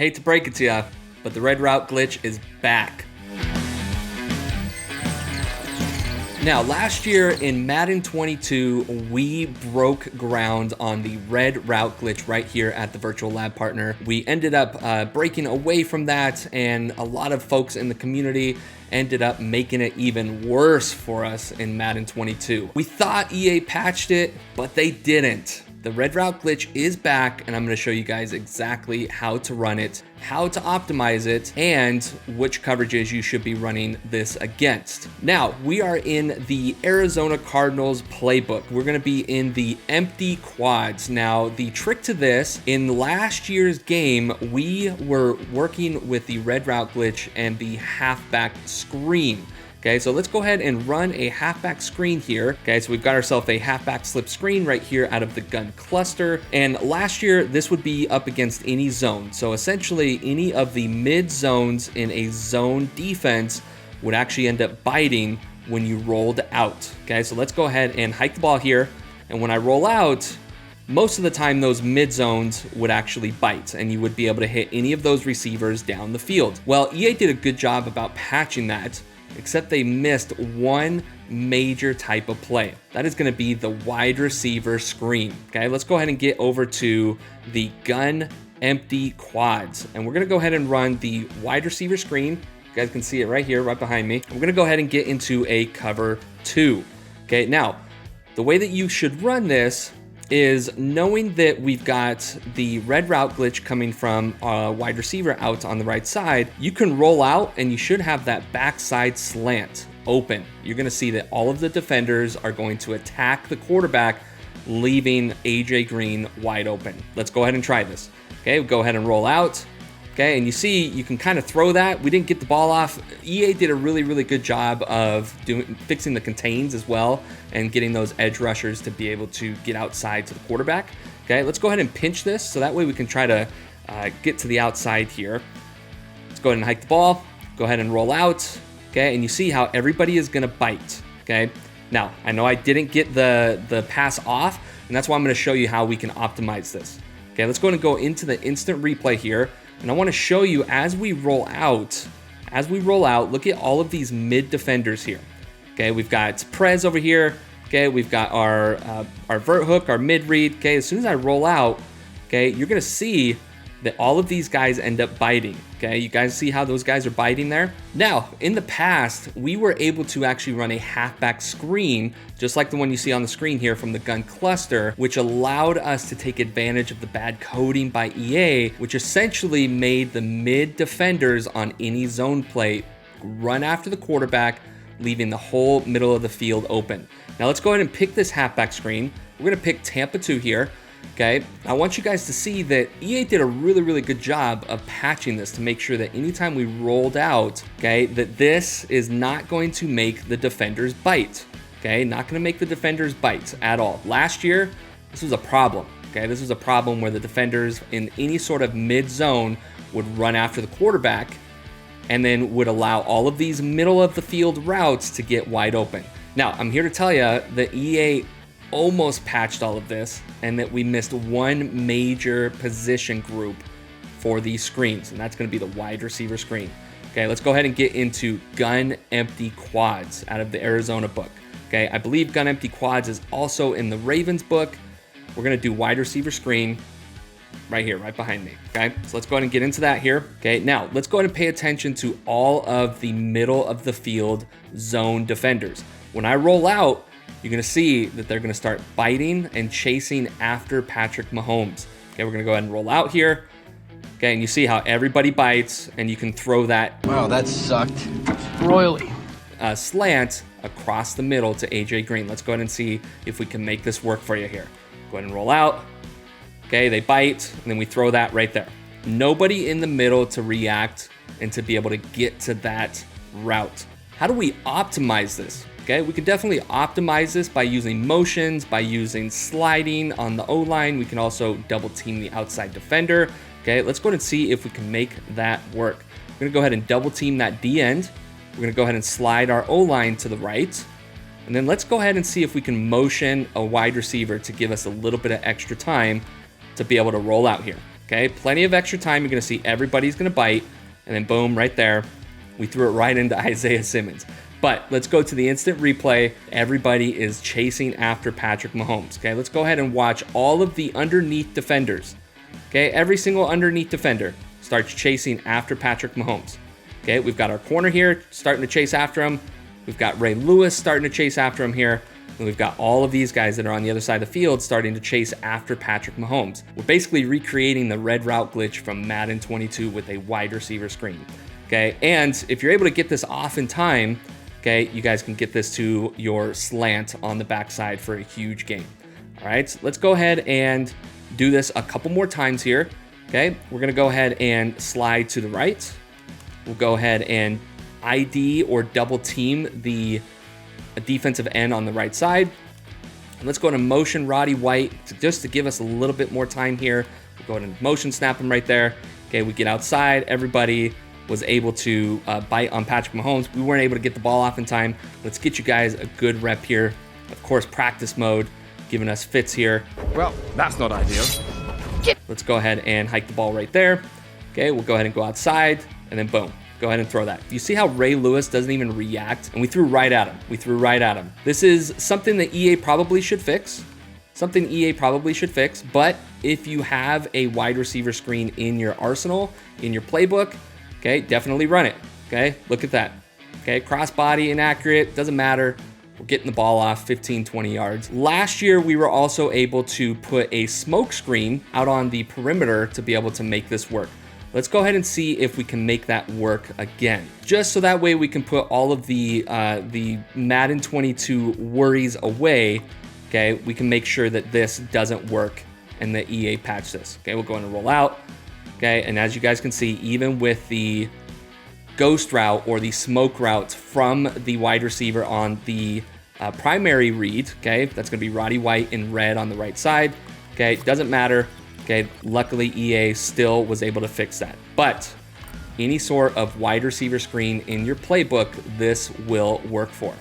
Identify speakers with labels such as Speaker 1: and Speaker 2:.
Speaker 1: Hate to break it to you, but the red route glitch is back. Now, last year in Madden 22, we broke ground on the red route glitch right here at the Virtual Lab Partner. We ended up breaking away from that, and a lot of folks in the community ended up making it even worse for us in Madden 22. We thought EA patched it, but they didn't. The red route glitch is back, and I'm going to show you guys exactly how to run it, how to optimize it, and which coverages you should be running this against. Now, we are in the Arizona Cardinals playbook. We're going to be in the empty quads. Now, the trick to this, in last year's game, we were working with the red route glitch and the halfback screen. Okay, so let's go ahead and run a halfback screen here. Okay, so we've got ourselves a halfback slip screen right here out of the gun cluster. And last year, this would be up against any zone. So essentially, any of the mid zones in a zone defense would actually end up biting when you rolled out. Okay, so let's go ahead and hike the ball here. And when I roll out, most of the time those mid zones would actually bite and you would be able to hit any of those receivers down the field. Well, EA did a good job about patching that, except they missed one major type of play. That is going to be the wide receiver screen. Okay, let's go ahead and get over to the gun empty quads. And we're going to go ahead and run the wide receiver screen. You guys can see it right here, right behind me. We're going to go ahead and get into a cover 2. Okay, now, the way that you should run this is knowing that we've got the red route glitch coming from a wide receiver out on the right side. You can roll out and you should have that backside slant open. You're going to see that all of the defenders are going to attack the quarterback, leaving AJ Green wide open. Let's go ahead and try this. Okay, we'll go ahead and roll out. Okay, and you see, you can kind of throw that. We didn't get the ball off. EA did a really, really good job of fixing the contains as well and getting those edge rushers to be able to get outside to the quarterback. Okay, let's go ahead and pinch this so that way we can try to get to the outside here. Let's go ahead and hike the ball. Go ahead and roll out. Okay, and you see how everybody is going to bite. Okay, now I know I didn't get the pass off, and that's why I'm going to show you how we can optimize this. Okay, let's go ahead and go into the instant replay here. And I want to show you as we roll out, look at all of these mid defenders here. Okay, we've got Prez over here. Okay, we've got our vert hook, our mid read. Okay, as soon as I roll out, okay, you're gonna see that all of these guys end up biting. Okay, you guys see how those guys are biting there? Now, in the past, we were able to actually run a halfback screen, just like the one you see on the screen here from the gun cluster, which allowed us to take advantage of the bad coding by EA, which essentially made the mid defenders on any zone play run after the quarterback, leaving the whole middle of the field open. Now let's go ahead and pick this halfback screen. We're gonna pick Tampa 2 here. Okay, I want you guys to see that EA did a really, really good job of patching this to make sure that anytime we rolled out, okay, that this is not going to make the defenders bite. Okay, not going to make the defenders bite at all. Last year, this was a problem. Okay, this was a problem where the defenders in any sort of mid zone would run after the quarterback and then would allow all of these middle of the field routes to get wide open. Now, I'm here to tell you that EA almost patched all of this and that we missed one major position group for these screens, and that's going to be the wide receiver screen. Okay, let's go ahead and get into gun empty quads out of the Arizona book. Okay, I believe gun empty quads is also in the Ravens book. We're going to do wide receiver screen right here, right behind me. Okay, so let's go ahead and get into that here. Okay, now let's go ahead and pay attention to all of the middle of the field zone defenders. When I roll out, you're going to see that they're going to start biting and chasing after Patrick Mahomes. Okay, we're going to go ahead and roll out here. Okay, and you see how everybody bites, and you can throw that.
Speaker 2: Wow, that sucked royally.
Speaker 1: Slant across the middle to AJ Green. Let's go ahead and see if we can make this work for you here. Go ahead and roll out. Okay, they bite, and then we throw that right there. Nobody in the middle to react and to be able to get to that route. How do we optimize this? Okay, we can definitely optimize this by using motions, by using sliding on the O-line. We can also double team the outside defender. Okay, let's go ahead and see if we can make that work. We're gonna go ahead and double team that D end. We're gonna go ahead and slide our O-line to the right. And then let's go ahead and see if we can motion a wide receiver to give us a little bit of extra time to be able to roll out here. Okay, plenty of extra time. You're gonna see everybody's gonna bite, and then boom, right there, we threw it right into Isaiah Simmons. But let's go to the instant replay. Everybody is chasing after Patrick Mahomes. Okay, let's go ahead and watch all of the underneath defenders. Okay, every single underneath defender starts chasing after Patrick Mahomes. Okay, we've got our corner here starting to chase after him. We've got Ray Lewis starting to chase after him here. And we've got all of these guys that are on the other side of the field starting to chase after Patrick Mahomes. We're basically recreating the red route glitch from Madden 22 with a wide receiver screen. Okay, and if you're able to get this off in time, okay, you guys can get this to your slant on the backside for a huge gain. All right, so let's go ahead and do this a couple more times here. Okay, we're gonna go ahead and slide to the right. We'll go ahead and ID or double team the defensive end on the right side. And let's go to motion Roddy White just to give us a little bit more time here. We'll go ahead and motion snap him right there. Okay, we get outside. Everybody was able to bite on Patrick Mahomes. We weren't able to get the ball off in time. Let's get you guys a good rep here. Of course, practice mode giving us fits here.
Speaker 3: Well, that's not ideal.
Speaker 1: Let's go ahead and hike the ball right there. Okay, we'll go ahead and go outside, and then boom, go ahead and throw that. You see how Ray Lewis doesn't even react? And we threw right at him. This is something that EA probably should fix. But if you have a wide receiver screen in your arsenal, in your playbook, okay, definitely run it. Okay, look at that. Okay, crossbody inaccurate, doesn't matter. We're getting the ball off 15, 20 yards. Last year, we were also able to put a smoke screen out on the perimeter to be able to make this work. Let's go ahead and see if we can make that work again. Just so that way we can put all of the Madden 22 worries away, okay? We can make sure that this doesn't work and that EA patch this. Okay, we'll go ahead and roll out. Okay, and as you guys can see, even with the ghost route or the smoke route from the wide receiver on the primary read, okay, that's gonna be Roddy White in red on the right side. Okay, doesn't matter. Okay, luckily EA still was able to fix that. But any sort of wide receiver screen in your playbook, this will work for.